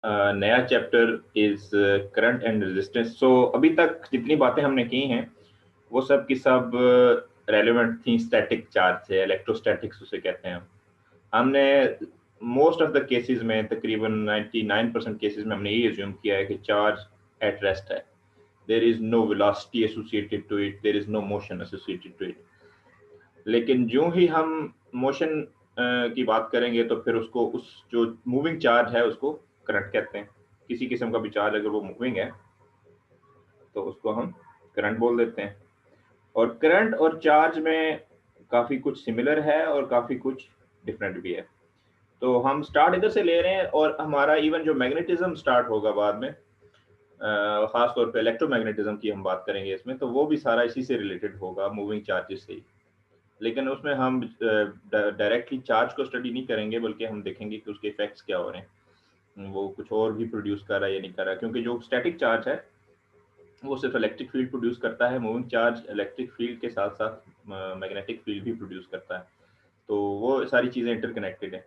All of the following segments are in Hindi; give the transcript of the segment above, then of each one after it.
नया chapter is current and resistance. So अभी तक जितनी बातें हमने की हैं वो सब की सब रेलेवेंट थी स्टैटिक चार्ज से, इलेक्ट्रोस्टैटिक्स उसे कहते हैं। हमने मोस्ट ऑफ द केसेस में, तकरीबन 99% केसेस में हमने ये अज्यूम किया है कि चार्ज एट रेस्ट है। There is no velocity associated to it, there is no motion associated to it. लेकिन जो ही हम मोशन की बात करेंगे तो फिर उसको, उस जो मूविंग चार्ज है उसको करंट कहते हैं। किसी किस्म का भी चार्ज अगर वो मूविंग है तो उसको हम करंट बोल देते हैं। और करंट और चार्ज में काफ़ी कुछ सिमिलर है और काफ़ी कुछ डिफरेंट भी है। तो हम स्टार्ट इधर से ले रहे हैं और हमारा इवन जो मैग्नेटिज्म स्टार्ट होगा बाद में, खास तौर पे इलेक्ट्रोमैग्नेटिज्म की हम बात करेंगे इसमें, तो वो भी सारा इसी से रिलेटेड होगा, मूविंग चार्जेस से ही। लेकिन उसमें हम डायरेक्टली चार्ज को स्टडी नहीं करेंगे, बल्कि हम देखेंगे कि उसके इफेक्ट्स क्या हो रहे हैं, वो कुछ और भी प्रोड्यूस कर रहा है या नहीं कर रहा है। क्योंकि जो स्टैटिक चार्ज है वो सिर्फ इलेक्ट्रिक फील्ड प्रोड्यूस करता है, मूविंग चार्ज इलेक्ट्रिक फील्ड के साथ साथ मैग्नेटिक फील्ड भी प्रोड्यूस करता है। तो वो सारी चीज़ें इंटरकनेक्टेड है।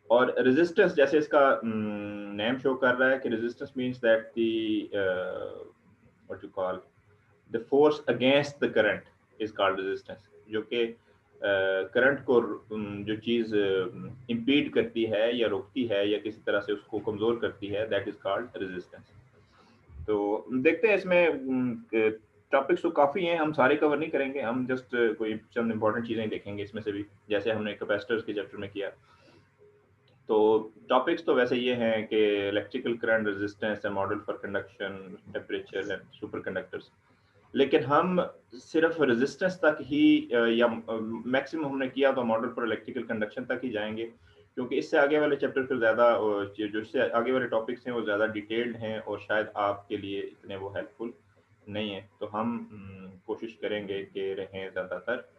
और रेजिस्टेंस, जैसे इसका नेम शो कर रहा है कि resistance means that the what you call the force against the current is called resistance. जो कि करंट को जो चीज़ इम्पीड करती है या रोकती है या किसी तरह से उसको कमज़ोर करती है, दैट इज कॉल्ड रेजिस्टेंस। तो देखते हैं इसमें टॉपिक्स तो काफ़ी हैं, हम सारे कवर नहीं करेंगे, हम जस्ट कोई चंद इंपॉर्टेंट चीज़ें देखेंगे इसमें से भी, जैसे हमने कैपेसिटर्स के चैप्टर में किया। तो टॉपिक्स तो वैसे ये हैं कि electrical current, resistance, model for conduction, temperature and super conductors. लेकिन हम सिर्फ रेजिस्टेंस तक ही या मैक्सिमम हमने किया तो मॉडल फॉर इलेक्ट्रिकल कंडक्शन तक ही जाएंगे, क्योंकि इससे आगे वाले चैप्टर फिर ज़्यादा, जो इससे आगे वाले टॉपिक्स हैं वो ज़्यादा डिटेल्ड हैं और शायद आपके लिए इतने वो हेल्पफुल नहीं है। तो हम कोशिश करेंगे कि रहें ज़्यादातर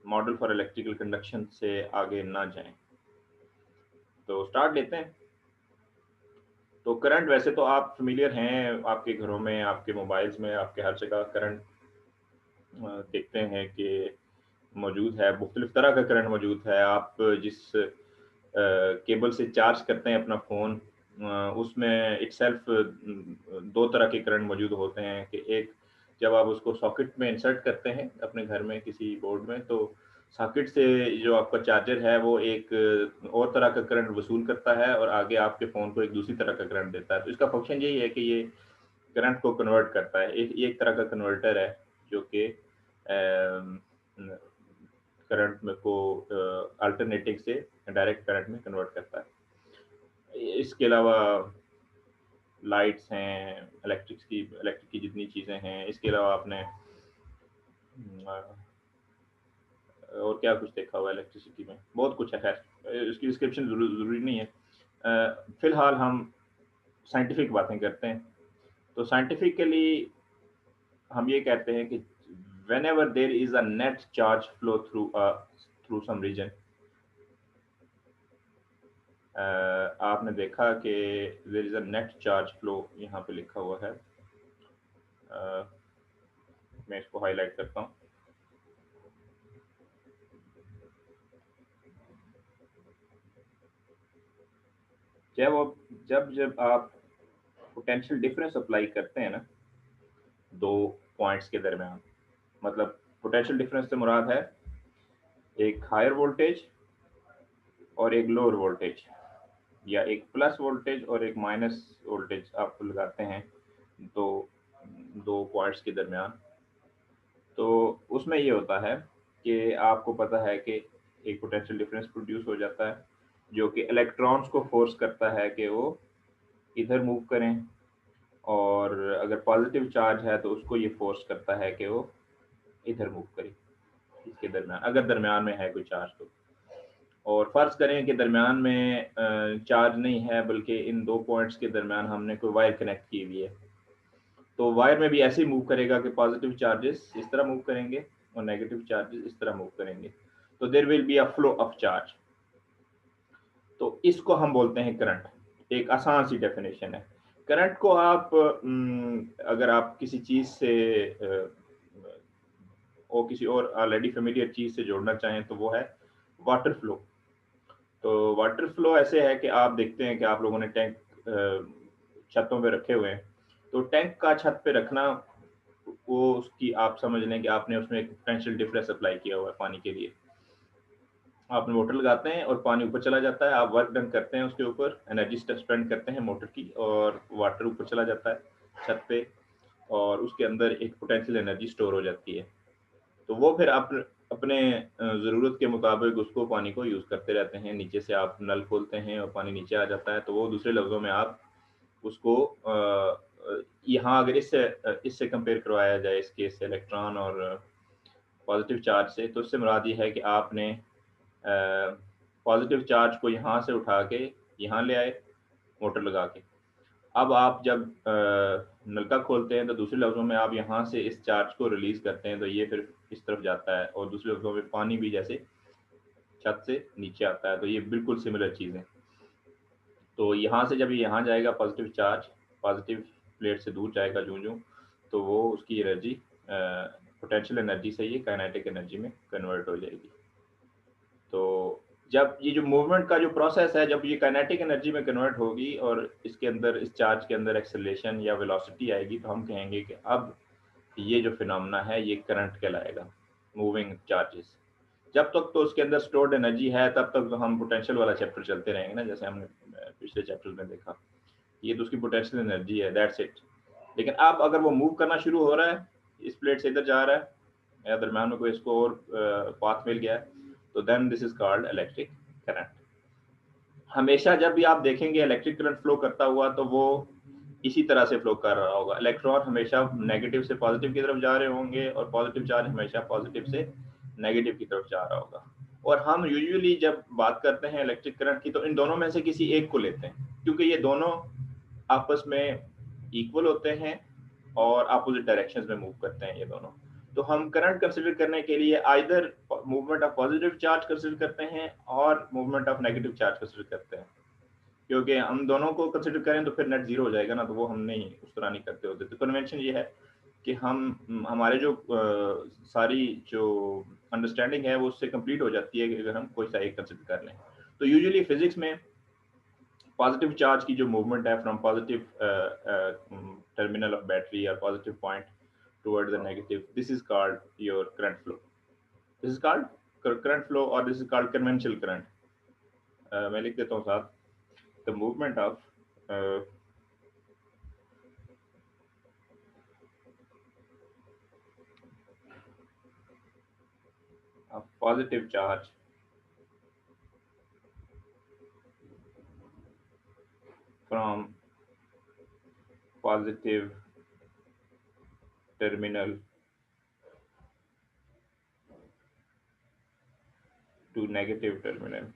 मॉडल फॉर इलेक्ट्रिकल कंडक्शन से आगे ना जाएं। तो स्टार्ट लेते हैं। तो करंट वैसे तो आप फेमिलियर हैं, आपके घरों में, आपके मोबाइल्स में, आपके हर जगह करंट देखते हैं कि मौजूद है। मुख्तलिफ तरह का करंट मौजूद है। आप जिस केबल से चार्ज करते हैं अपना फ़ोन, उसमें इटसेल्फ दो तरह के करंट मौजूद होते हैं। कि एक, जब आप उसको सॉकेट में इंसर्ट करते हैं अपने घर में किसी बोर्ड में, तो सॉकेट से जो आपका चार्जर है वो एक और तरह का करंट वसूल करता है और आगे आपके फ़ोन को एक दूसरी तरह का करंट देता है। तो इसका फंक्शन यही है कि ये करंट को कन्वर्ट करता है। एक तरह का कन्वर्टर है जो कि करंट में को अल्टरनेटिंग से डायरेक्ट करंट में कन्वर्ट करता है। इसके अलावा लाइट्स हैं, इलेक्ट्रिक की जितनी चीज़ें हैं। इसके अलावा आपने और क्या कुछ देखा हुआ है इलेक्ट्रिसिटी में, बहुत कुछ है। खैर इसकी डिस्क्रिप्शन ज़रूरी नहीं है। फ़िलहाल हम साइंटिफिक बातें करते हैं। तो साइंटिफिकली हम ये कहते हैं कि whenever there is a net charge flow through some region, आपने देखा कि there is a net charge flow, यहाँ पे लिखा हुआ है। मैं इसको हाईलाइट करता हूँ। जब आप पोटेंशियल डिफरेंस अप्लाई करते हैं ना दो पॉइंट्स के दरमियान, मतलब पोटेंशियल डिफरेंस से मुराद है एक हायर वोल्टेज और एक लोअर वोल्टेज, या एक प्लस वोल्टेज और एक माइनस वोल्टेज आप लगाते हैं तो दो पॉइंट्स के दरमियान। तो उसमें ये होता है कि आपको पता है कि एक पोटेंशियल डिफरेंस प्रोड्यूस हो जाता है जो कि इलेक्ट्रॉन्स को फोर्स करता है कि वो इधर मूव करें, और अगर पॉजिटिव चार्ज है तो उसको ये फोर्स करता है कि वो इधर मूव करे इसके दरमियान, अगर दरमियान में है कोई चार्ज तो। और फर्ज करें कि दरमियान में चार्ज नहीं है, बल्कि इन दो पॉइंट्स के दरमियान हमने कोई वायर कनेक्ट की हुई है, तो वायर में भी ऐसे ही मूव करेगा कि पॉजिटिव चार्जेस इस तरह मूव करेंगे और नेगेटिव चार्जेस इस तरह मूव करेंगे। तो there will be a flow of charge. तो इसको हम बोलते हैं करंट। एक आसान सी डेफिनेशन है। करंट को आप अगर आप किसी चीज़ से और किसी और ऑलरेडी फेमिलियर चीज़ से जोड़ना चाहें तो वो है वाटर फ्लो। तो वाटर फ्लो ऐसे है कि आप देखते हैं कि आप लोगों ने टैंक छतों पे रखे हुए हैं, तो टैंक का छत पे रखना, वो उसकी आप समझ लें कि आपने उसमें एक पोटेंशियल डिफरेंस अप्लाई किया हुआ है पानी के लिए। आप मोटर लगाते हैं और पानी ऊपर चला जाता है, आप वर्क डन करते हैं उसके ऊपर, एनर्जी स्पेंड करते हैं मोटर की, और वाटर ऊपर चला जाता है छत पे, और उसके अंदर एक पोटेंशियल एनर्जी स्टोर हो जाती है। तो वो फिर आप अपने ज़रूरत के मुताबिक उसको पानी को यूज़ करते रहते हैं। नीचे से आप नल खोलते हैं और पानी नीचे आ जाता है, तो वो दूसरे लफ्ज़ों में आप उसको यहाँ अगर इससे कंपेयर करवाया जाए इस केस से इलेक्ट्रॉन और पॉजिटिव चार्ज से, तो इससे मुराद ये है कि आपने पॉजिटिव चार्ज को यहाँ से उठा के यहाँ ले आए मोटर लगा के। अब आप जब नलका खोलते हैं तो दूसरे लफ्ज़ों में आप यहाँ से इस चार्ज को रिलीज़ करते हैं, तो ये फिर इस तरफ जाता है, और दूसरे लफ्ज़ों में पानी भी जैसे छत से नीचे आता है, तो ये बिल्कुल सिमिलर चीज़ है। तो यहाँ से जब ये यहाँ जाएगा पॉजिटिव चार्ज, पॉजिटिव प्लेट से दूर जाएगा जूं-जूं, तो वो उसकी एनर्जी पोटेंशियल एनर्जी से ये काइनेटिक एनर्जी में कन्वर्ट हो जाएगी। तो जब ये जो मूवमेंट का जो प्रोसेस है, जब ये काइनेटिक एनर्जी में कन्वर्ट होगी और इसके अंदर, इस चार्ज के अंदर एक्सेलरेशन या वेलोसिटी आएगी, तो हम कहेंगे कि अब ये जो फिनोमेना है ये करंट कहलाएगा, मूविंग चार्जेस। जब तक तो उसके अंदर स्टोर्ड एनर्जी है, तब तक तो हम पोटेंशियल वाला चैप्टर चलते रहेंगे ना, जैसे हमने पिछले चैप्टर में देखा। ये तो उसकी पोटेंशियल एनर्जी है, दैट्स इट। लेकिन अब अगर वो मूव करना शुरू हो रहा है, इस प्लेट से इधर जा रहा है, या दरम्यान में कोई इसको और पाथ मिल गया है, तो then this is called electric current. हमेशा जब भी आप देखेंगे इलेक्ट्रिक करंट फ्लो करता हुआ, तो वो इसी तरह से फ्लो कर रहा होगा। इलेक्ट्रॉन हमेशा नेगेटिव से पॉजिटिव की तरफ जा रहे होंगे, और पॉजिटिव चार्ज हमेशा पॉजिटिव से नेगेटिव की तरफ जा रहा होगा। और हम यूजुअली जब बात करते हैं इलेक्ट्रिक करंट की, तो इन दोनों में से किसी एक को लेते हैं, क्योंकि ये दोनों आपस में इक्वल होते हैं और अपोजिट डायरेक्शंस में मूव करते हैं ये दोनों। तो हम करंट कंसीडर करने के लिए either movement of positive charge consider करते हैं और movement of negative charge consider करते हैं, क्योंकि हम दोनों को कंसीडर करें तो फिर नेट जीरो हो जाएगा ना, तो वो हम नहीं उस तरह नहीं करते होते। तो कन्वेंशन ये है कि हम हमारे जो सारी जो अंडरस्टैंडिंग है वो उससे कंप्लीट हो जाती है कि अगर हम कोई सा एक कंसीडर कर लें। तो यूजुअली फिजिक्स में पॉजिटिव चार्ज की जो मूवमेंट है from positive terminal of battery और positive point toward the negative, this is called your current flow. This is called current flow, और this is called conventional current. मैं लिख देता हूँ साथ, the movement of positive charge from positive terminal to negative terminal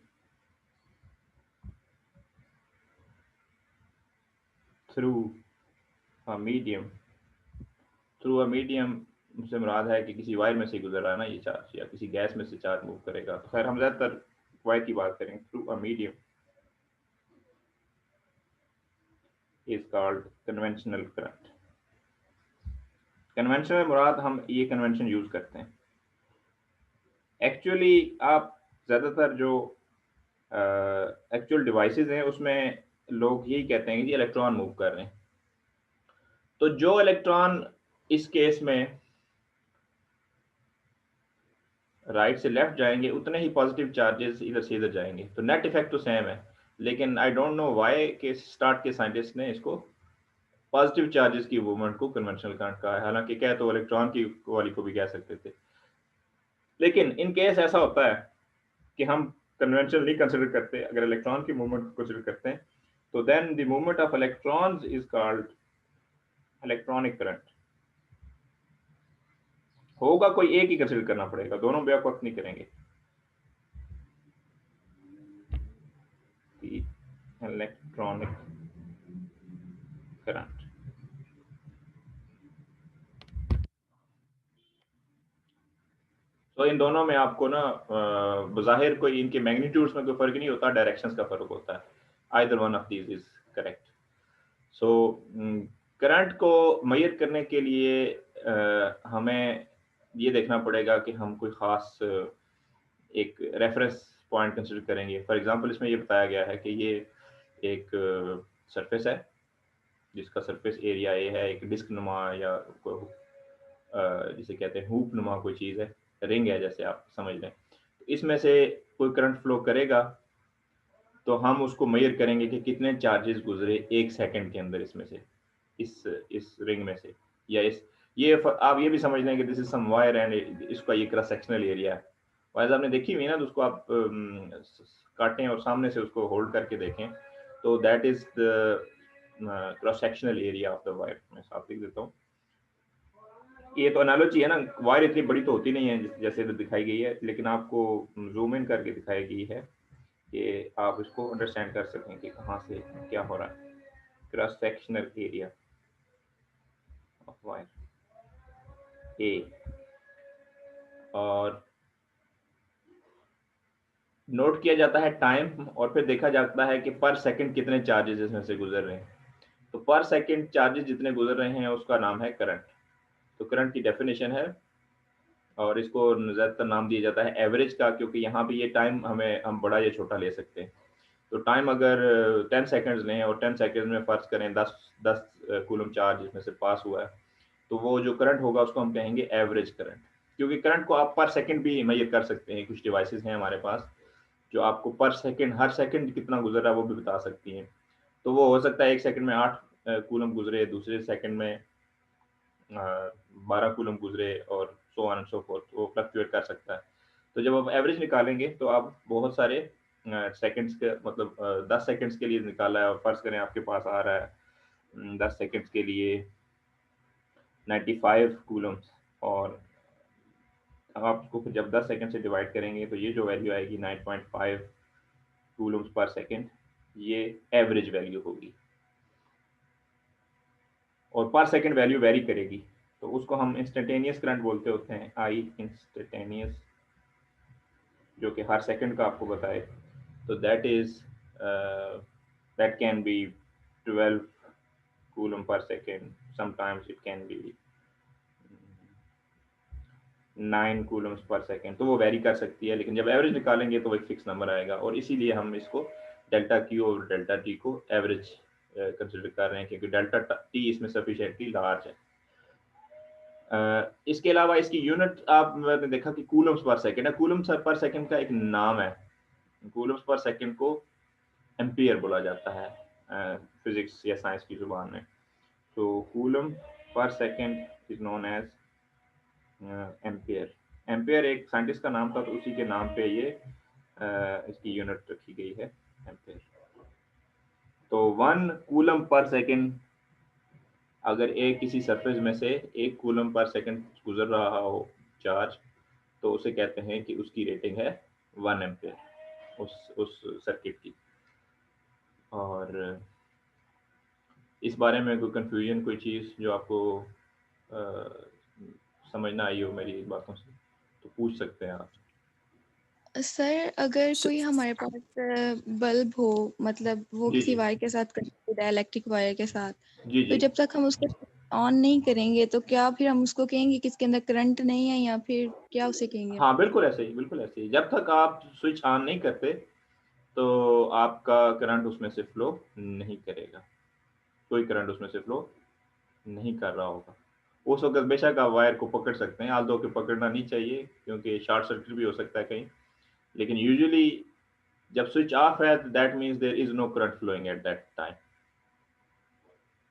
through a medium। Through a medium से मुराद है कि किसी वायर में से गुजर रहा है ना ये चार्ज, या किसी गैस में से चार्ज मूव करेगा, तो खैर हम ज़्यादातर वायर की बात करेंगे। Through a medium is called conventional current. Conventional मुराद हम ये कन्वेंशन यूज करते हैं। एक्चुअली आप ज़्यादातर जो एक्चुअल डिवाइसेस हैं उसमें लोग यही कहते हैं कि जी इलेक्ट्रॉन मूव कर रहे हैं। तो जो इलेक्ट्रॉन इस केस में राइट से लेफ्ट जाएंगे, उतने ही पॉजिटिव चार्जेस इधर से इधर जाएंगे, तो नेट इफेक्ट तो सेम है। लेकिन आई डोंट नो व्हाई के स्टार्ट के साइंटिस्ट ने इसको पॉजिटिव चार्जेस की मूवमेंट को कन्वेंशनल करंट कहा है, हालांकि कह तो इलेक्ट्रॉन की वाली को भी कह सकते थे। लेकिन इन केस ऐसा होता है कि हम कन्वेंशनल नहीं कंसिडर करते, अगर इलेक्ट्रॉन की मूवमेंट को कंसिडर करते हैं, तो then the movement of electrons is called electronic current. होगा कोई एक ही कंसिडर करना पड़ेगा, दोनों बैक वक्त नहीं करेंगे। इलेक्ट्रॉनिक करंट, तो इन दोनों में आपको ना बज़ाहिर कोई इनके मैग्नीट्यूड्स में कोई फर्क नहीं होता, डायरेक्शंस का फर्क होता है। Either one of these is correct. So current को मेजर करने के लिए हमें ये देखना पड़ेगा कि हम कोई ख़ास एक रेफरेंस पॉइंट कंसिडर करेंगे। फॉर एग्जांपल इसमें ये बताया गया है कि ये एक सरफेस है जिसका सरफेस एरिया ए है, एक डिस्क नुमा या जिसे कहते हैं हूप नुमा कोई चीज़ है, रिंग है जैसे आप समझ लें। तो इसमें से कोई करंट फ्लो करेगा तो हम उसको मेजर करेंगे कि कितने चार्जेस गुजरे 1 सेकंड के अंदर इसमें से, इस रिंग में से, या आप ये भी समझ लें कि this is some wire and इसका ये क्रॉस सेक्शनल एरिया है। वायर आपने देखी हुई है ना, तो उसको आप काटें और सामने से उसको होल्ड करके देखें, तो that is the cross sectional area of the wire. मैं साफ लिख देता हूँ। ये तो एनालॉजी है ना, वायर इतनी बड़ी तो होती नहीं है जैसे दिखाई गई है, लेकिन आपको जूम इन करके दिखाई गई है कि आप इसको अंडरस्टैंड कर सकें कि कहाँ से क्या हो रहा है। Cross sectional area of wire A, और नोट किया जाता है टाइम, और फिर देखा जाता है कि पर सेकंड कितने चार्जेस इसमें से गुजर रहे हैं। तो पर सेकंड चार्जेस जितने गुजर रहे हैं उसका नाम है करंट। तो करंट की डेफिनेशन है, और इसको ज़्यादातर नाम दिया जाता है एवरेज का, क्योंकि यहाँ पे ये टाइम हम बड़ा या छोटा ले सकते हैं। तो टाइम अगर 10 सेकंड्स लें और 10 सेकंड्स में फर्ज करें 10 कूलम चार्ज इसमें से पास हुआ है, तो वो जो करंट होगा उसको हम कहेंगे एवरेज करंट। क्योंकि करंट को आप पर सेकंड भी मेजर कर सकते हैं, कुछ डिवाइसेस हैं हमारे पास जो आपको पर सेकंड, हर सेकंड कितना गुजर रहा है वो भी बता सकती हैं। तो वो हो सकता है एक सेकंड में 8 कूलम गुजरे, दूसरे सेकंड में 12 कूलम गुजरे, और so on and so fourth, वो फ्लक्चुएट कर सकता है। तो जब आप एवरेज निकालेंगे तो आप बहुत सारे सेकंड्स के, मतलब 10 सेकंड्स के लिए निकाला है, और फर्ज करें आपके पास आ रहा है 10 सेकंड्स के लिए 95 कूलम्स, और आप उसको फिर जब 10 सेकंड से डिवाइड करेंगे तो ये जो वैल्यू आएगी 9.5 कूलम्स पर सेकंड, ये एवरेज वैल्यू होगी। और पर सेकंड वैल्यू वेरी करेगी, तो उसको हम इंस्टेंटेनियस करंट बोलते होते हैं, आई इंस्टेंटेनियस, जो कि हर सेकंड का आपको बताए। तो दैट कैन बी 12 कूलम पर second, sometimes it can be 9 Coulomb's पर सेकंड, तो वो वेरी कर सकती है, लेकिन जब एवरेज निकालेंगे तो वो एक फिक्स नंबर आएगा। और इसीलिए हम इसको डेल्टा क्यू और डेल्टा टी को एवरेज कंसिडर कर रहे हैं, क्योंकि डेल्टा टी इसमें सफिशिएंटली लार्ज है। इसके अलावा इसकी यूनिट आपने देखा कि कूलम्स पर सेकंड है। कूलम्स पर सेकंड का एक नाम है, कूलम्स पर सेकंड को एम्पियर बोला जाता है फिजिक्स या साइंस की जुबान में। तो कूलम पर second is known as ampere. Ampere एक साइंटिस्ट का नाम था, तो उसी के नाम पे ये इसकी यूनिट रखी गई है, एम्पियर। तो 1 कूलम पर सेकंड, अगर एक किसी सरफेस में से 1 कूलम पर सेकंड गुजर रहा हो चार्ज, तो उसे कहते हैं कि उसकी रेटिंग है 1 एम्पियर उस सर्किट की। और इस बारे में कोई कंफ्यूजन, कोई चीज़ जो आपको समझ ना आई हो मेरी बातों से, तो पूछ सकते हैं आप। सर अगर कोई हमारे पास बल्ब हो, मतलब वो जी किसी जी वायर के साथ कनेक्टेड है, इलेक्ट्रिक वायर के साथ, जी तो जी। जब तक हम उसको ऑन नहीं करेंगे तो क्या फिर हम उसको कहेंगे कि इसके अंदर करंट नहीं है, या फिर क्या उसे कहेंगे? हाँ बिल्कुल ऐसे ही, बिल्कुल ऐसे ही। जब तक आप स्विच ऑन नहीं करते तो आपका करंट उसमें से फ्लो नहीं करेगा, कोई करंट उसमें से फ्लो नहीं कर रहा होगा। उस वक्त बेशक आप वायर को पकड़ सकते हैं, आल्दो कि पकड़ना नहीं चाहिए क्योंकि शॉर्ट सर्किट भी हो सकता है कहीं। लेकिन यूजुअली जब स्विच ऑफ है तो that means there is no current flowing at that time.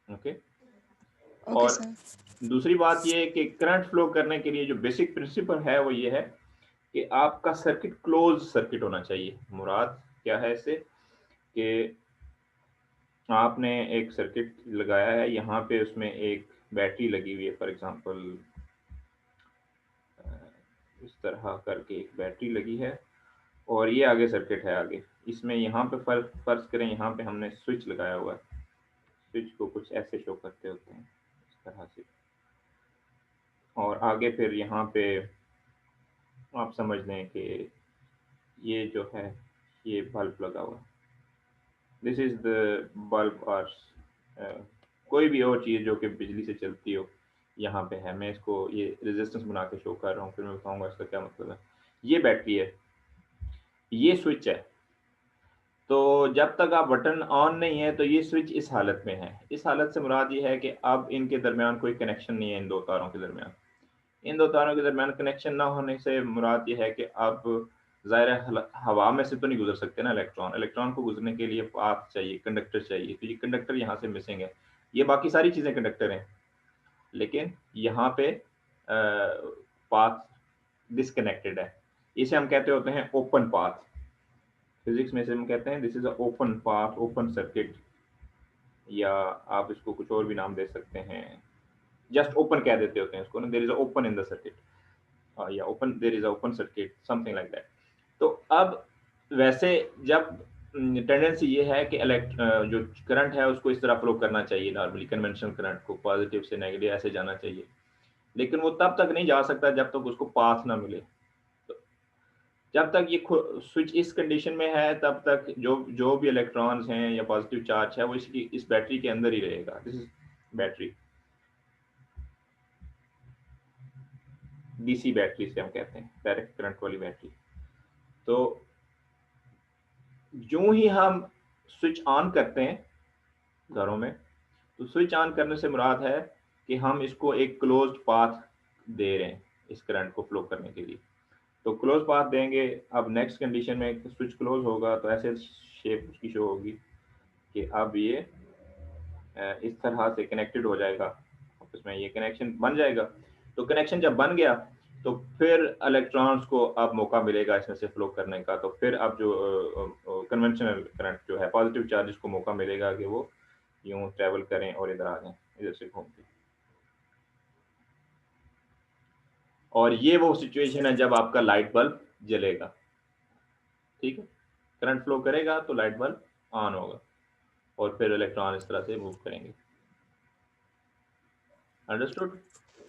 Okay. Okay और सर। दूसरी बात ये है कि करंट फ्लो करने के लिए जो बेसिक प्रिंसिपल है वो ये है कि आपका सर्किट क्लोज सर्किट होना चाहिए। मुराद क्या है इससे, कि आपने एक सर्किट लगाया है, यहाँ पे उसमें एक बैटरी लगी हुई है, फॉर एग्जांपल इस तरह करके एक बैटरी लगी है, और ये आगे सर्किट है आगे। इसमें यहाँ पे फर्ज करें यहाँ पे हमने स्विच लगाया हुआ है। स्विच को कुछ ऐसे शो करते होते हैं इस तरह से, और आगे फिर यहाँ पे आप समझ लें कि ये जो है ये बल्ब लगा हुआ है। दिस इज द बल्ब, और कोई भी और चीज़ जो कि बिजली से चलती हो यहाँ पे है। मैं इसको ये रेजिस्टेंस बना के शो कर रहा हूँ, फिर मैं बताऊंगा इसका क्या मतलब है। ये बैटरी है, ये स्विच है। तो जब तक आप बटन ऑन नहीं है तो ये स्विच इस हालत में है। इस हालत से मुराद ये है कि अब इनके दरमियान कोई कनेक्शन नहीं है, इन दो तारों के दरमियान। इन दो तारों के दरमियान कनेक्शन ना होने से मुराद ये है कि अब ज़ाहिर है हवा में से तो नहीं गुजर सकते ना इलेक्ट्रॉन। इलेक्ट्रॉन को गुजरने के लिए पाथ चाहिए, कंडक्टर चाहिए, तो ये कंडक्टर यहाँ से मिसिंग है। ये बाकी सारी चीज़ें कंडक्टर हैं, लेकिन यहाँ पे पाथ डिस्कनेक्टेड है। इसे हम कहते होते हैं ओपन पाथ। फिजिक्स में से हम कहते हैं this is a open path, open circuit, या आप इसको कुछ और भी नाम दे सकते हैं। जस्ट ओपन कह देते होते हैं इसको ना, there is a open in the circuit, या open, there is a open circuit, something like that. तो अब वैसे जब टेंडेंसी ये है कि जो करंट है उसको इस तरह फ्लो करना चाहिए, नॉर्मली कन्वेंशनल करंट को पॉजिटिव से नेगेटिव ऐसे जाना चाहिए, लेकिन वो तब तक नहीं जा सकता जब तक उसको पाथ ना मिले। तो जब तक ये स्विच इस कंडीशन में है तब तक जो जो भी इलेक्ट्रॉन्स हैं या पॉजिटिव चार्ज है वो इसकी इस बैटरी के अंदर ही रहेगा। This is battery, DC battery से हम कहते हैं, डायरेक्ट करंट वाली बैटरी। तो यूं ही हम स्विच ऑन करते हैं घरों में, तो स्विच ऑन करने से मुराद है कि हम इसको एक क्लोज्ड पाथ दे रहे हैं इस करंट को फ्लो करने के लिए। तो क्लोज पाथ देंगे। अब नेक्स्ट कंडीशन में स्विच क्लोज होगा तो ऐसे शेप उसकी शो होगी कि अब ये इस तरह से कनेक्टेड हो जाएगा, आपस में ये कनेक्शन बन जाएगा। तो कनेक्शन जब बन गया तो फिर इलेक्ट्रॉन्स को अब मौका मिलेगा इसमें से फ्लो करने का। तो फिर अब जो कन्वेंशनल करंट जो है, पॉजिटिव चार्जेस को मौका मिलेगा कि वो यूं ट्रेवल करें और इधर आ जाएं, इधर से घूम के। और ये वो सिचुएशन है जब आपका लाइट बल्ब जलेगा। ठीक है, करंट फ्लो करेगा तो लाइट बल्ब ऑन होगा और फिर इलेक्ट्रॉन इस तरह से मूव करेंगे। अंडरस्टूड?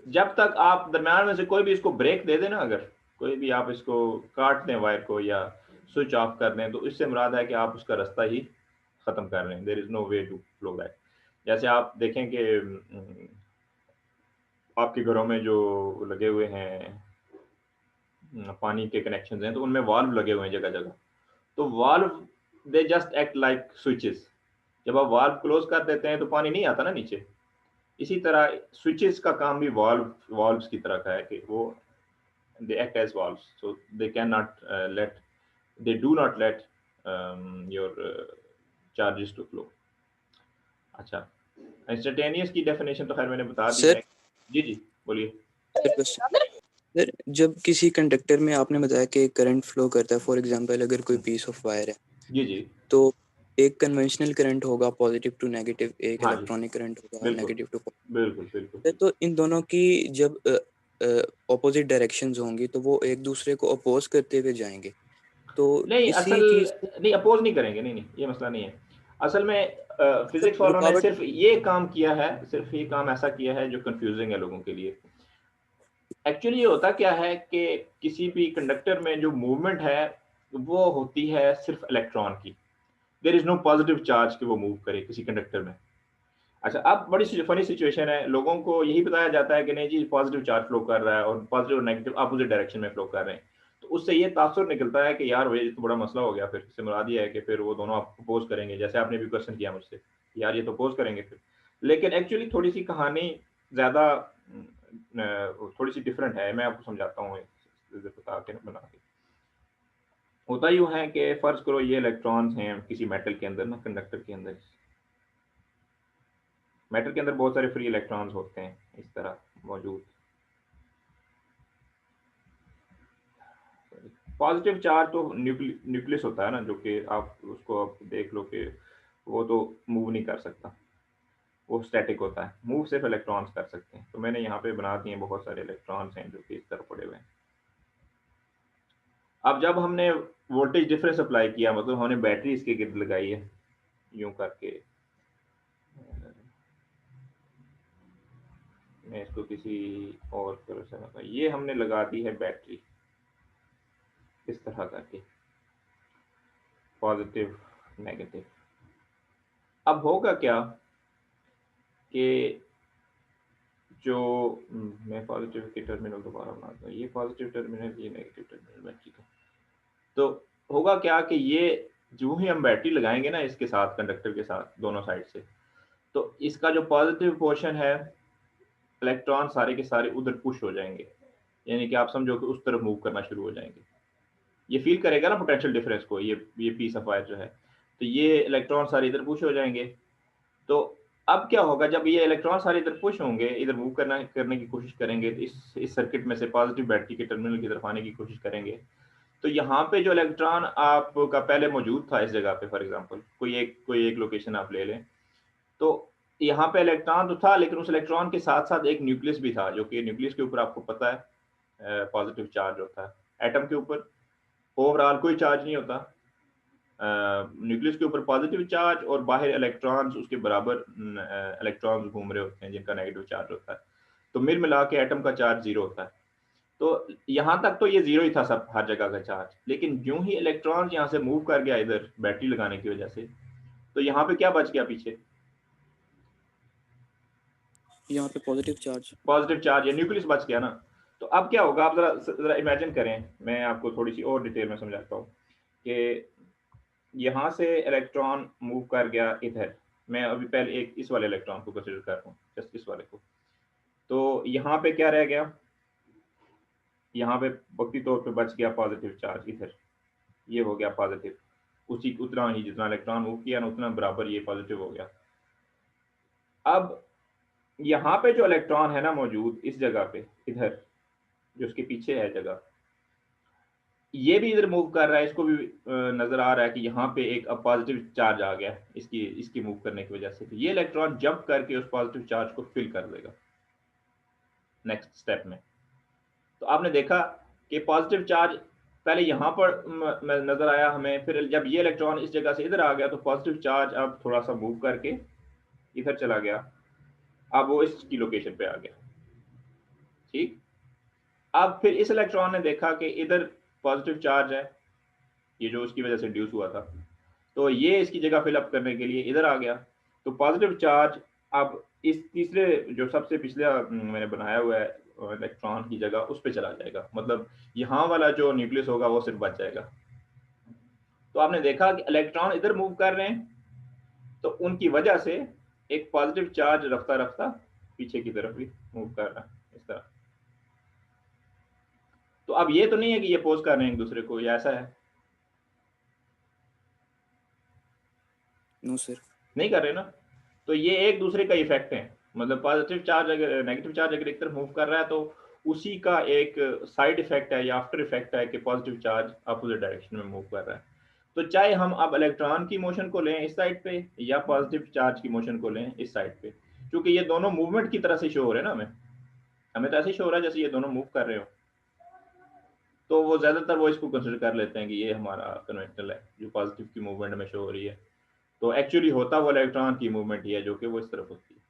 जब तक आप दरम्यान में से कोई भी इसको ब्रेक दे देना, अगर कोई भी आप इसको काट दें वायर को या स्विच ऑफ कर दें, तो इससे मुराद है कि आप उसका रास्ता ही खत्म कर रहे हैं। There is no way to flow back. जैसे आप देखें कि आपके घरों में जो लगे हुए हैं पानी के कनेक्शन हैं, तो उनमें वाल्व लगे हुए हैं जगह जगह। तो valve they just act like switches. जब आप वाल्व क्लोज कर देते हैं तो पानी नहीं आता ना नीचे। इसी तरह स्विचेस का काम भी वाल्व्स की तरह का है कि वो they act as valves, so they cannot they do not let your charges to flow. अच्छा, इंस्टेंटेनियस की डेफिनेशन तो खैर मैंने बता दी सर है। जी जी, बोलिए। सर, जब किसी कंडक्टर में आपने बताया कि करंट फ्लो करता है, फॉर एग्जांपल अगर कोई पीस ऑफ वायर है, जी जी, तो एक कन्वेंशनल करंट होगा पॉजिटिव टू नेगेटिव, एक हाँ जी, इलेक्ट्रॉनिक करंट होगा बिल्कुल नेगेटिव टू बिल्कुल बिल्कुल पॉजिटिव। तो इन दोनों की जब ऑपोजिट डायरेक्शंस होंगी तो वो एक दूसरे को अपोज करते हुए जाएंगे। तो नहीं, इसी असल चीज को नहीं, अपोज नहीं करेंगे, नहीं नहीं, ये मसला नहीं है। असल में फिजिक्स वालों ने रुकावट सिर्फ ये काम किया है, सिर्फ ये काम ऐसा किया है जो कंफ्यूजिंग है लोगों के लिए। एक्चुअली ये होता क्या है कि किसी भी कंडक्टर में जो मूवमेंट है वो होती है सिर्फ इलेक्ट्रॉन की। There is no positive charge कि वो मूव करे किसी कंडक्टर में। अच्छा, अब बड़ी फनी सिचुएशन है, लोगों को यही बताया जाता है कि नहीं जी पॉजिटिव चार्ज फ्लो कर रहा है और पॉजिटिव और नेगेटिव अपोजिट डायरेक्शन में फ्लो कर रहे हैं। तो उससे ये तासुर निकलता है कि यार ये तो बड़ा मसला हो गया, फिर इससे मुराद ये है कि फिर वो दोनों आप अपोज करेंगे, जैसे आपने भी क्वेश्चन किया मुझसे, यार ये तो अपोज करेंगे फिर। लेकिन एक्चुअली थोड़ी सी कहानी ज़्यादा थोड़ी सी डिफरेंट है, मैं आपको समझाता हूँ बता के बना के। होता यूँ है कि फर्ज करो ये इलेक्ट्रॉन्स हैं किसी मेटल के अंदर ना, कंडक्टर के अंदर। मेटल के अंदर बहुत सारे फ्री इलेक्ट्रॉन्स होते हैं इस तरह मौजूद। पॉजिटिव चार्ज तो न्यूक्लियस होता है ना, जो कि आप उसको आप देख लो कि वो तो मूव नहीं कर सकता, वो स्टैटिक होता है। मूव सिर्फ इलेक्ट्रॉन्स कर सकते हैं। तो मैंने यहाँ पे बना दिए बहुत सारे इलेक्ट्रॉन्स हैं जो कि इस तरह पड़े हुए हैं। अब जब हमने वोल्टेज डिफरेंस अप्लाई किया, मतलब हमने बैटरी इसके गिर्द लगाई है यूं करके, मैं इसको किसी और तरह से लगा, ये हमने लगा दी है बैटरी इस तरह करके, पॉजिटिव नेगेटिव। अब होगा क्या कि जो मैं पॉजिटिव के टर्मिनल दोबारा बनाता हूँ, ये पॉजिटिव टर्मिनल, ये नेगेटिव टर्मिनल बैटरी का। तो होगा क्या कि ये जो ही हम बैटरी लगाएंगे ना इसके साथ, कंडक्टर के साथ दोनों साइड से, तो इसका जो पॉजिटिव पोर्शन है, इलेक्ट्रॉन सारे के सारे उधर पुश हो जाएंगे, यानी कि आप समझो कि उस तरफ मूव करना शुरू हो जाएंगे। ये फील करेगा ना पोटेंशियल डिफरेंस को, ये पीस ऑफ वायर जो है, तो ये इलेक्ट्रॉन सारे इधर पुश हो जाएंगे। तो अब क्या होगा, जब ये इलेक्ट्रॉन सारे इधर पुश होंगे, इधर मूव करने की कोशिश करेंगे, तो इस सर्किट में से पॉजिटिव बैटरी के टर्मिनल की तरफ आने की कोशिश करेंगे, तो यहाँ पे जो इलेक्ट्रॉन आपका पहले मौजूद था इस जगह पे, फॉर एग्जांपल कोई एक लोकेशन आप ले लें, तो यहाँ पे इलेक्ट्रॉन तो था, लेकिन उस इलेक्ट्रॉन के साथ साथ एक न्यूक्लियस भी था, जो कि न्यूक्लियस के ऊपर आपको पता है पॉजिटिव चार्ज होता है। एटम के ऊपर ओवरऑल कोई चार्ज नहीं होता, न्यूक्लियस के ऊपर पॉजिटिव चार्ज और बाहर इलेक्ट्रॉन्स उसके बराबर इलेक्ट्रॉन्स घूम रहे होते हैं जिनका नेगेटिव चार्ज होता है। तो मिला के एटम का चार्ज जीरो होता है। तो यहाँ तक तो ये जीरो ही था सब, हर जगह का चार्ज, लेकिन यूं ही इलेक्ट्रॉन यहाँ से मूव कर गया इधर बैटरी लगाने की वजह से, तो यहाँ पे क्या बच गया पीछे, यहाँ पे पॉजिटिव चार्ज या न्यूक्लियस बच गया ना। तो अब क्या होगा, आप जरा इमेजिन करें, मैं आपको थोड़ी सी और डिटेल में समझाता हूँ कि यहाँ से इलेक्ट्रॉन मूव कर गया इधर, मैं अभी पहले एक इस वाले इलेक्ट्रॉन को कंसिडर कर रहा हूँ, जस्ट इस वाले को। तो यहाँ पे क्या रह गया, यहाँ पे वक्ती तौर पे बच गया पॉजिटिव चार्ज इधर, ये हो गया पॉजिटिव, उसी उतना ही जितना इलेक्ट्रॉन मूव किया ना उतना बराबर ये पॉजिटिव हो गया। अब यहाँ पे जो इलेक्ट्रॉन है ना मौजूद इस जगह पे इधर, जो उसके पीछे है जगह, ये भी इधर मूव कर रहा है, इसको भी नजर आ रहा है कि यहाँ पे एक पॉजिटिव चार्ज आ गया इसकी मूव करने की वजह से। तो ये इलेक्ट्रॉन जंप करके उस पॉजिटिव चार्ज को फिल कर देगा नेक्स्ट स्टेप में। तो आपने देखा कि पॉजिटिव चार्ज पहले यहाँ पर नजर आया हमें, फिर जब ये इलेक्ट्रॉन इस जगह से इधर आ गया तो पॉजिटिव चार्ज अब थोड़ा सा मूव करके इधर चला गया, अब वो इसकी लोकेशन पे आ गया। ठीक, अब फिर इस इलेक्ट्रॉन ने देखा कि इधर पॉजिटिव चार्ज है, ये जो उसकी वजह से इंड्यूस हुआ था, तो ये इसकी जगह फिलअप करने के लिए इधर आ गया। तो पॉजिटिव चार्ज अब इस तीसरे जो सबसे पिछले मैंने बनाया हुआ है इलेक्ट्रॉन की जगह उस पर चला जाएगा, मतलब यहाँ वाला जो न्यूक्लियस होगा वो सिर्फ बच जाएगा। तो आपने देखा कि इलेक्ट्रॉन इधर मूव कर रहे हैं, तो उनकी वजह से एक पॉजिटिव चार्ज रफ्ता रफ्ता पीछे की तरफ भी मूव कर रहा है इस तरह। तो अब ये तो नहीं है कि ये पोज कर रहे हैं एक दूसरे को, या ऐसा है? नो सर, नहीं कर रहे ना। तो ये एक दूसरे का इफेक्ट है, मतलब पॉजिटिव चार्ज अगर नेगेटिव चार्ज अगर एक तरफ मूव कर रहा है तो उसी का एक साइड इफेक्ट है या आफ्टर इफेक्ट है कि पॉजिटिव चार्ज अपोजिट डायरेक्शन में मूव कर रहा है। तो चाहे हम अब इलेक्ट्रॉन की मोशन को लें इस साइड पे या पॉजिटिव चार्ज की मोशन को लें इस साइड पे, क्योंकि ये दोनों मूवमेंट की तरह से शो हो रहे हैं ना, हमें तो ऐसे ही शो हो रहा है जैसे ये दोनों मूव कर रहे हो। तो वो ज्यादातर वो इसको कंसिडर कर लेते हैं कि ये हमारा कन्वेंशनल है जो पॉजिटिव की मूवमेंट में शो हो रही है। तो एक्चुअली होता वो इलेक्ट्रॉन की मूवमेंट ही है जो कि वो इस तरफ होती है।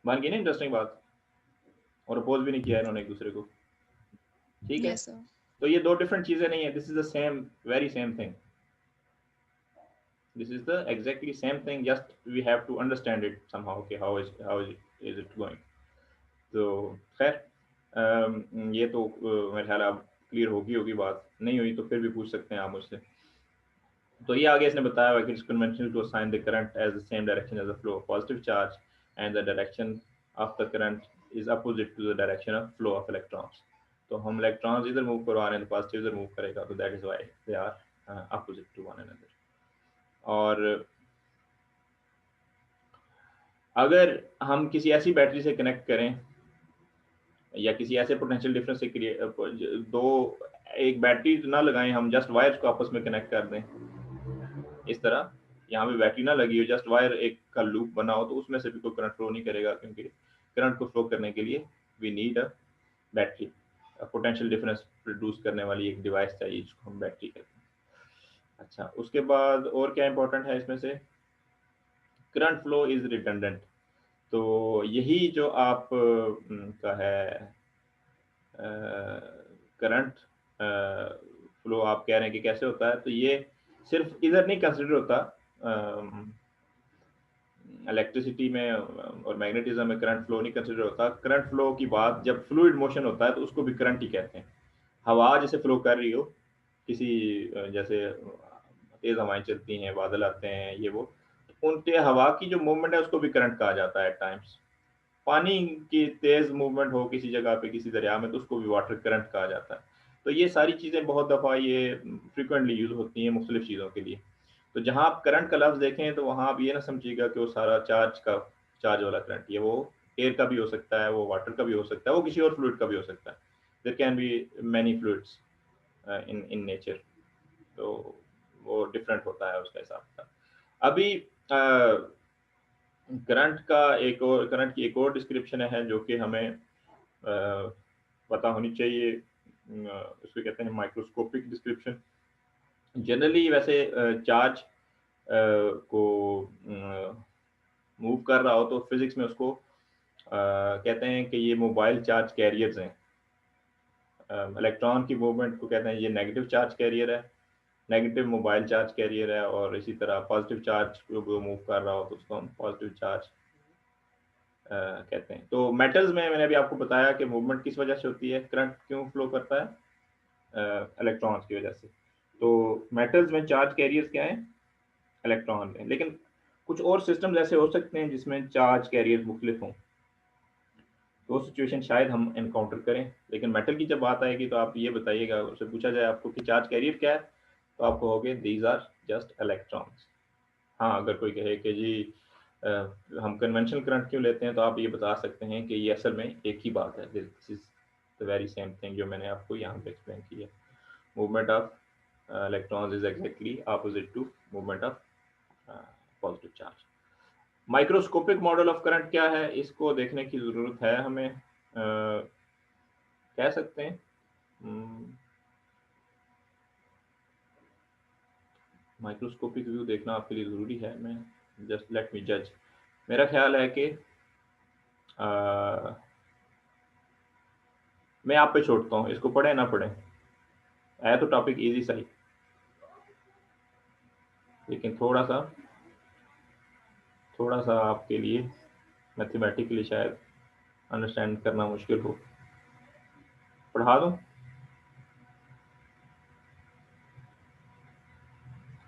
मान गई ना इंटरेस्टिंग बात, और अपोज भी नहीं किया इन्होंने एक दूसरे को। ठीक है, Yes, sir. तो ये दो डिफरेंट चीजें नहीं है, this is the same, very same thing, this is the exactly same thing, just we have to understand it somehow कि हाउ इज इट गोइंग। तो खैर ये तो मेरे ख्याल अब क्लियर होगी बात, नहीं हुई तो फिर भी पूछ सकते हैं आप मुझसे। तो ये आगे इसने बताया हुआ कि it's conventional to assign the current as the same direction as the flow of positive charge and the direction of the current is opposite to the direction of flow of electrons. तो हम इलेक्ट्रॉन्स इधर मूव करवा रहे हैं तो पॉजिटिव इधर मूव करेगा, तो that is why they are opposite to one another. और अगर हम किसी ऐसी बैटरी से कनेक्ट करें या किसी ऐसे पोटेंशियल डिफरेंस से दो एक बैटरी ना लगाएं, हम जस्ट वायर्स को आपस में कनेक्ट कर दें इस तरह, यहाँ पे बैटरी ना लगी हो, जस्ट वायर एक का लूप बना हो, तो उसमें से भी कोई करंट फ्लो नहीं करेगा, क्योंकि करंट को फ्लो करने के लिए we need a battery, potential difference produce करने वाली एक डिवाइस चाहिए जिसको हम बैटरी कहते हैं। अच्छा, उसके बाद और क्या इंपॉर्टेंट है इसमें से, करंट फ्लो इज रिडंडेंट। तो यही जो आप का है करंट फ्लो आप कह रहे हैं कि कैसे होता है, तो ये सिर्फ इधर नहीं कंसिडर होता, इलेक्ट्रिसिटी में और मैग्नेटिज्म में करंट फ्लो नहीं कंसिडर होता। करंट फ्लो की बात जब फ्लूइड मोशन होता है तो उसको भी करंट ही कहते हैं। हवा जैसे फ्लो कर रही हो किसी जैसे तेज हवाएं चलती हैं, बादल आते हैं, ये वो, उनके हवा की जो मूवमेंट है उसको भी करंट कहा जाता है एट टाइम्स। पानी की तेज मूवमेंट हो किसी जगह पे, किसी दरिया में, तो उसको भी वाटर करंट कहा जाता है। तो ये सारी चीज़ें बहुत दफ़ा ये फ्रिक्वेंटली यूज होती हैं मुख्तलिफ चीज़ों के लिए। तो जहाँ आप करंट का लफ्ज़ देखें तो वहाँ आप ये ना समझिएगा कि वो सारा चार्ज वाला करंट, ये वो एयर का भी हो सकता है, वो वाटर का भी हो सकता है, वो किसी और फ्लूइड का भी हो सकता है। There can be many fluids in in nature. तो वो डिफरेंट होता है उसका हिसाब का। अभी करंट की एक और डिस्क्रिप्शन है जो कि हमें पता होनी चाहिए। उसको कहते हैं माइक्रोस्कोपिक डिस्क्रिप्शन। जनरली वैसे चार्ज को मूव कर रहा हो तो फिजिक्स में उसको कहते हैं कि ये मोबाइल चार्ज कैरियर्स हैं। इलेक्ट्रॉन की मूवमेंट को कहते हैं ये नेगेटिव चार्ज कैरियर है, नेगेटिव मोबाइल चार्ज कैरियर है। और इसी तरह पॉजिटिव चार्ज को मूव कर रहा हो तो उसको हम पॉजिटिव चार्ज कहते हैं। तो मेटल्स में मैंने अभी आपको बताया कि मूवमेंट किस वजह से होती है, करंट क्यों फ्लो करता है, इलेक्ट्रॉन्स की वजह से। तो मेटल्स में चार्ज कैरियर्स क्या है, इलेक्ट्रॉन है। लेकिन कुछ और सिस्टम्स ऐसे हो सकते हैं जिसमें चार्ज कैरियर मुख्तलिफ हों, तो सिचुएशन शायद हम एनकाउंटर करें। लेकिन मेटल की जब बात आएगी तो आप ये बताइएगा, उससे पूछा जाए आपको कि चार्ज कैरियर क्या है, तो आप कहोगे दीज आर जस्ट इलेक्ट्रॉन्स। हाँ, अगर कोई कहे कि जी हम कन्वेंशनल करंट क्यों लेते हैं, तो आप ये बता सकते हैं कि ये असल में एक ही बात है, this is the very same thing जो मैंने आपको यहाँ पे एक्सप्लेन की है। Movement of electrons is exactly opposite to movement of positive charge. Microscopic model of current क्या है, इसको देखने की ज़रूरत है हमें। कह सकते हैं माइक्रोस्कोपिक व्यू देखना आपके लिए ज़रूरी है। मैं जस्ट लेट मी जज। मेरा ख्याल है कि मैं आप पे छोड़ता हूँ, इसको पढ़े ना पढ़े, है तो टॉपिक इजी सा ही, लेकिन थोड़ा सा आपके लिए मैथमेटिकली शायद अंडरस्टैंड करना मुश्किल हो। पढ़ा दूँ?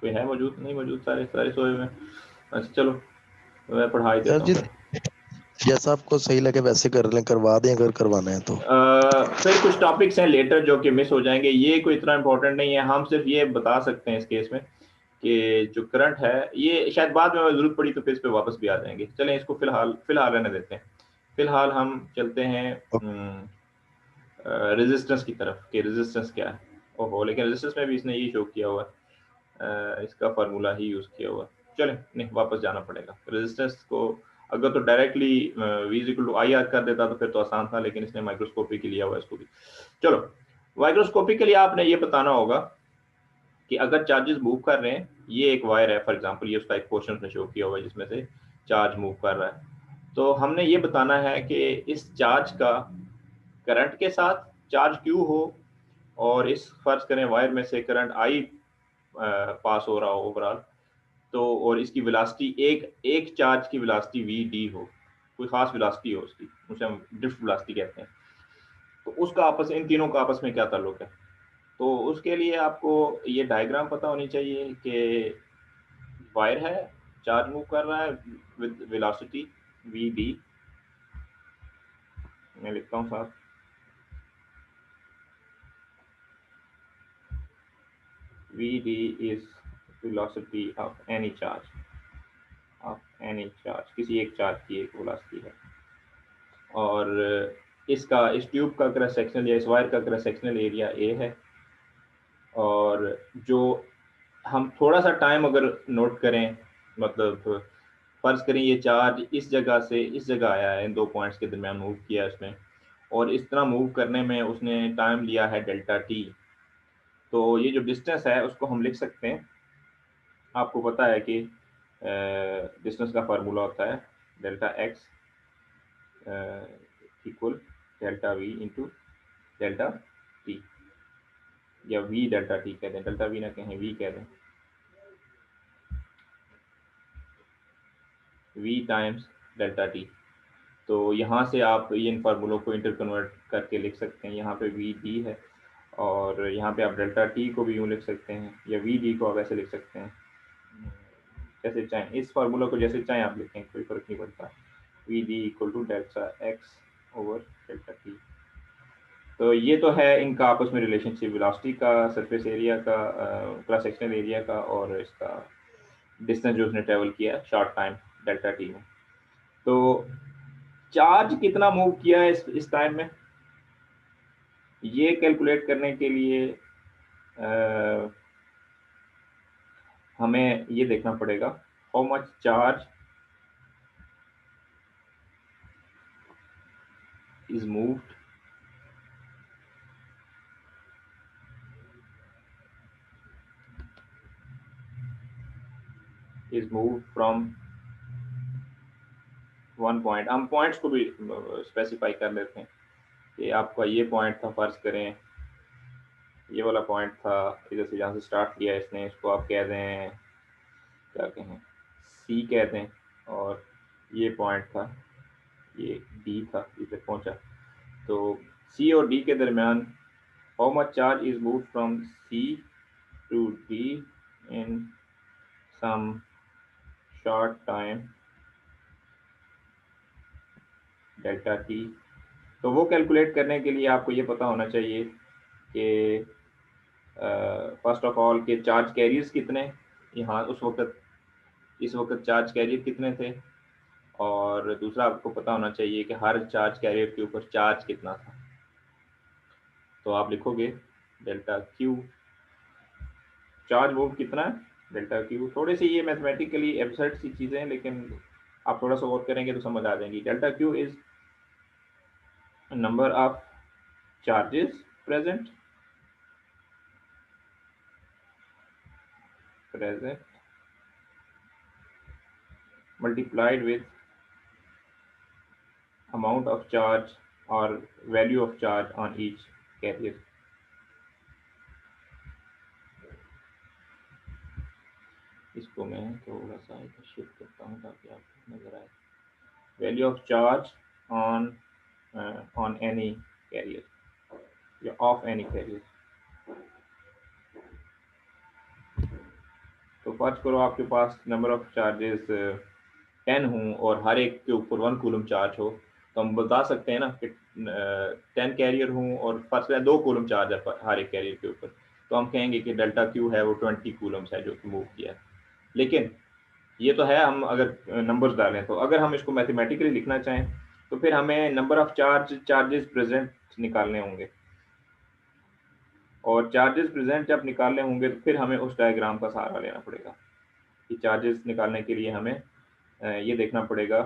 कोई है मौजूद? नहीं मौजूद, सारे सारे सोए हुए हैं। अच्छा चलो, मैं पढ़ा ही सर देता जी, हूँ। जैसा आपको सही लगे वैसे कर लें, करवा दें अगर करवाना है तो। फिर कुछ टॉपिक्स हैं लेटर जो कि मिस हो जाएंगे, ये कोई इतना इंपॉर्टेंट नहीं है। हम सिर्फ ये बता सकते हैं इस केस में कि जो करंट है, ये शायद बाद में जरूरत पड़ी तो फिर इस पे वापस भी आ जाएंगे। चलें इसको फिलहाल रहने देते हैं। फिलहाल हम चलते हैं रेजिस्टेंस की तरफ कि रेजिस्टेंस क्या है। ओहो, लेकिन रेजिस्टेंस में भी इसने यही शो किया हुआ है, इसका फार्मूला ही यूज किया हुआ है। चलें, नहीं वापस जाना पड़ेगा। रेजिस्टेंस को अगर तो directly V is equal to I R कर देता तो फिर तो आसान था, लेकिन इसने माइक्रोस्कोपी के लिया हुआ है इसको भी। चलो, माइक्रोस्कोपी के लिए आपने ये बताना होगा कि अगर चार्जेस मूव कर रहे हैं, ये एक वायर है फॉर एग्जांपल, ये उसका एक पोर्शन में शो किया हुआ है जिसमें से चार्ज मूव कर रहा है। तो हमने ये बताना है कि इस चार्ज का करंट के साथ चार्ज क्यू हो, और इस फर्ज करें वायर में से करंट आई पास हो रहा हो ओवरऑल, तो और इसकी वेलोसिटी एक चार्ज की वेलोसिटी वी डी हो, कोई खास वेलोसिटी हो उसकी, उसे हम ड्रिफ्ट वेलोसिटी कहते हैं। तो उसका आपस इन तीनों का आपस में क्या ताल्लुक है, तो उसके लिए आपको ये डायग्राम पता होनी चाहिए कि वायर है, चार्ज मूव कर रहा है विद वेलोसिटी वी डी। मैं लिखता हूँ साथ, V D is velocity of any charge, किसी एक चार्ज की एक वेलोसिटी है। और इसका, इस ट्यूब का क्रॉस सेक्शनल या इस वायर का क्रॉस सेक्शनल एरिया ए है। और जो हम थोड़ा सा टाइम अगर नोट करें, मतलब फर्ज करें ये चार्ज इस जगह से इस जगह आया है, इन दो पॉइंट्स के दरमियान मूव किया है उसने, और इस तरह मूव करने में उसने टाइम लिया है डेल्टा टी। तो ये जो डिस्टेंस है उसको हम लिख सकते हैं, आपको पता है कि डिस्टेंस का फार्मूला होता है delta x equal delta we into delta T, या वी डेल्टा टी कह दें, डेल्टा वी ना कहें, वी कह दें, वी टाइम्स डेल्टा टी। तो यहाँ से आप इन फार्मूलों को इंटर कन्वर्ट करके लिख सकते हैं। यहाँ पे वी डी है और यहाँ पे आप डेल्टा टी को भी यूँ लिख सकते हैं या वी डी को आप ऐसे लिख सकते हैं, जैसे चाहें। इस फार्मूला को जैसे चाहें आप लिखें, कोई फर्क नहीं पड़ता। V D equal to delta X over delta T. तो ये तो है इनका आपस में रिलेशनशिप, वेलोसिटी का, सरफेस एरिया का, क्रॉस सेक्शनल एरिया का, और इसका डिस्टेंस जो उसने ट्रेवल किया शॉर्ट टाइम डेल्टा टी में। तो चार्ज कितना मूव किया है इस टाइम में, ये कैलकुलेट करने के लिए हमें ये देखना पड़ेगा how much charge is moved from one point। हम पॉइंट्स को भी स्पेसिफाई कर लेते हैं कि आपका ये पॉइंट था, फर्ज करें ये वाला पॉइंट था, इधर से जहाँ से स्टार्ट किया इसने, इसको आप कह दें, क्या कहें, सी कह दें, और ये पॉइंट था, ये डी था, इधर पहुंचा। तो सी और डी के दरमियान how much charge is moved from C to D in some short time delta T. तो वो कैलकुलेट करने के लिए आपको ये पता होना चाहिए कि फर्स्ट ऑफ ऑल के चार्ज कैरियर्स कितने यहाँ उस वक्त, इस वक्त चार्ज कैरियर कितने थे, और दूसरा आपको पता होना चाहिए कि हर चार्ज कैरियर के ऊपर चार्ज कितना था। तो आप लिखोगे डेल्टा क्यू, चार्ज मूव कितना है डेल्टा क्यू। थोड़ी सी ये मैथमेटिकली एब्सर्ड सी चीज़ें हैं, लेकिन आप थोड़ा सा और करेंगे तो समझ आ जाएंगी। Delta Q is number of charges present multiplied with amount of charge or value of charge on each carrier। इसको मैं थोड़ा सा शिफ्ट करता हूँ ताकि आपको नजर आए। Value of charge on any carrier या ऑफ एनी कैरियर। तो फर्ज करो आपके पास नंबर ऑफ चार्जेस 10 हों और हर एक के ऊपर 1 कूलम चार्ज हो, तो हम बता सकते हैं ना कि 10 कैरियर हों और फर्स्ट 2 कूलम चार्ज है हर एक कैरियर के ऊपर, तो हम कहेंगे कि डेल्टा क्यू है वो 20 कूलम्स है जो कि मूव किया है। लेकिन ये तो है हम अगर नंबर्स डालें, तो अगर हम इसको मैथमेटिकली लिखना चाहें तो फिर हमें नंबर ऑफ चार्जेस प्रेजेंट निकालने होंगे, और चार्जेस प्रेजेंट जब निकालने होंगे तो फिर हमें उस डायग्राम का सहारा लेना पड़ेगा कि चार्जेस निकालने के लिए हमें ये देखना पड़ेगा